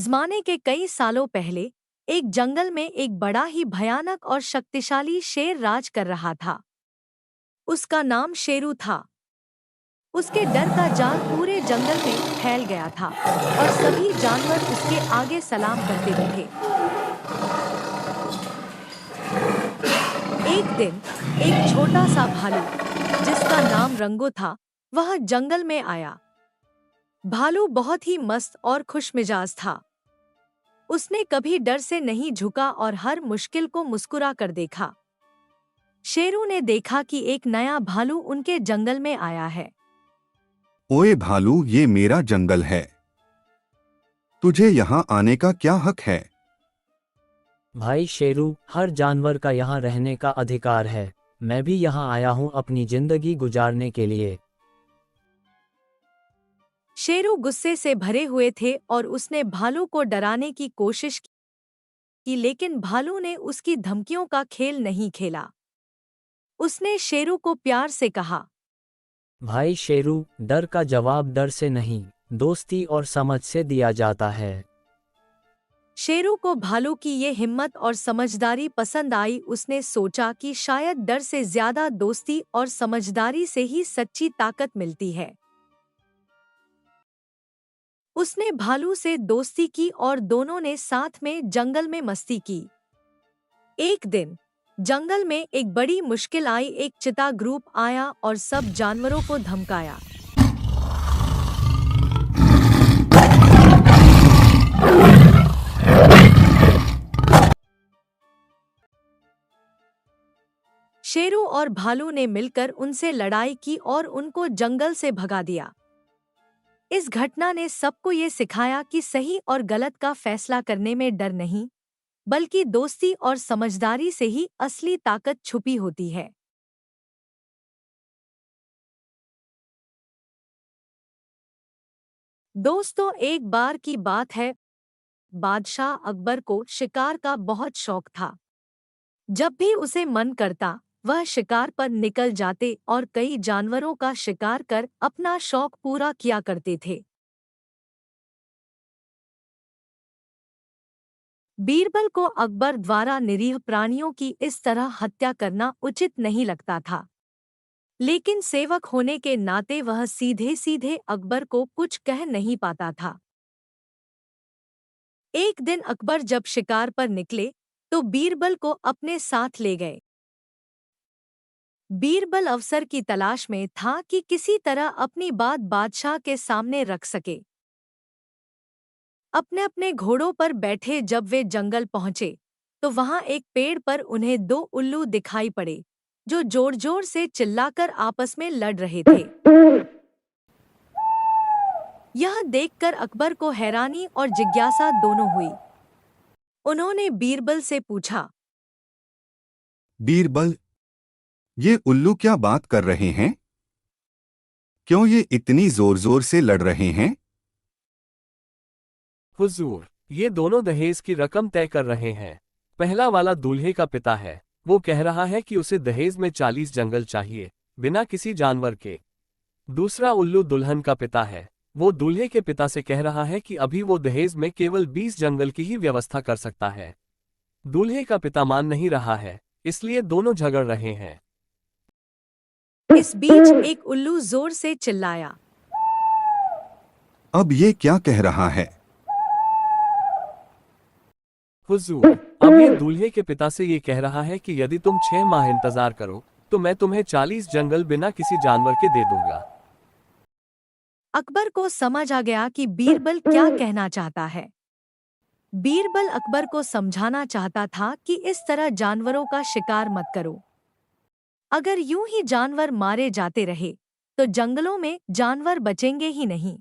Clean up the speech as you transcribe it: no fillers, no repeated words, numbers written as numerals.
ज़माने के कई सालों पहले एक जंगल में एक बड़ा ही भयानक और शक्तिशाली शेर राज कर रहा था। उसका नाम शेरू था। उसके डर का जाल पूरे जंगल में फैल गया था और सभी जानवर उसके आगे सलाम करते थे। एक दिन एक छोटा सा भालू जिसका नाम रंगो था, वह जंगल में आया। भालू बहुत ही मस्त और खुशमिजाज था। उसने कभी डर से नहीं झुका और हर मुश्किल को मुस्कुरा कर देखा। शेरू ने देखा कि एक नया भालू उनके जंगल में आया है। ओए भालू, ये मेरा जंगल है। तुझे यहाँ आने का क्या हक है? भाई शेरू, हर जानवर का यहाँ रहने का अधिकार है। मैं भी यहाँ आया हूँ अपनी जिंदगी गुजारने के लिए। शेरू गुस्से से भरे हुए थे और उसने भालू को डराने की कोशिश की, लेकिन भालू ने उसकी धमकियों का खेल नहीं खेला। उसने शेरू को प्यार से कहा, भाई शेरू, डर का जवाब डर से नहीं, दोस्ती और समझ से दिया जाता है। शेरू को भालू की ये हिम्मत और समझदारी पसंद आई। उसने सोचा कि शायद डर से ज्यादा दोस्ती और समझदारी से ही सच्ची ताकत मिलती है। उसने भालू से दोस्ती की और दोनों ने साथ में जंगल में मस्ती की। एक दिन जंगल में एक बड़ी मुश्किल आई। एक चीता ग्रुप आया और सब जानवरों को धमकाया। शेरू और भालू ने मिलकर उनसे लड़ाई की और उनको जंगल से भगा दिया। इस घटना ने सबको ये सिखाया कि सही और गलत का फैसला करने में डर नहीं, बल्कि दोस्ती और समझदारी से ही असली ताकत छुपी होती है। दोस्तों, एक बार की बात है, बादशाह अकबर को शिकार का बहुत शौक था। जब भी उसे मन करता, वह शिकार पर निकल जाते और कई जानवरों का शिकार कर अपना शौक पूरा किया करते थे। बीरबल को अकबर द्वारा निरीह प्राणियों की इस तरह हत्या करना उचित नहीं लगता था, लेकिन सेवक होने के नाते वह सीधे सीधे अकबर को कुछ कह नहीं पाता था। एक दिन अकबर जब शिकार पर निकले तो बीरबल को अपने साथ ले गए। बीरबल अवसर की तलाश में था कि किसी तरह अपनी बात बादशाह के सामने रख सके। अपने अपने घोड़ों पर बैठे जब वे जंगल पहुंचे तो वहां एक पेड़ पर उन्हें दो उल्लू दिखाई पड़े जो जोर जोर से चिल्लाकर आपस में लड़ रहे थे। यह देखकर अकबर को हैरानी और जिज्ञासा दोनों हुई। उन्होंने बीरबल से पूछा, बीरबल, ये उल्लू क्या बात कर रहे हैं? क्यों ये इतनी जोर जोर से लड़ रहे हैं? हुजूर, ये दोनों दहेज की रकम तय कर रहे हैं। पहला वाला दूल्हे का पिता है, वो कह रहा है कि उसे दहेज में 40 जंगल चाहिए, बिना किसी जानवर के। दूसरा उल्लू दुल्हन का पिता है, वो दूल्हे के पिता से कह रहा है कि अभी वो दहेज में केवल 20 जंगल की ही व्यवस्था कर सकता है। दूल्हे का पिता मान नहीं रहा है, इसलिए दोनों झगड़ रहे हैं। इस बीच एक उल्लू जोर से चिल्लाया, अब ये क्या कह रहा है? हुजूर, अब ये दूल्हे के पिता से ये कह रहा है कि यदि तुम 6 माह इंतजार करो तो मैं तुम्हें 40 जंगल बिना किसी जानवर के दे दूंगा। अकबर को समझ आ गया कि बीरबल क्या कहना चाहता है। बीरबल अकबर को समझाना चाहता था कि इस तरह जानवरों का शिकार मत करो। अगर यूं ही जानवर मारे जाते रहे तो जंगलों में जानवर बचेंगे ही नहीं।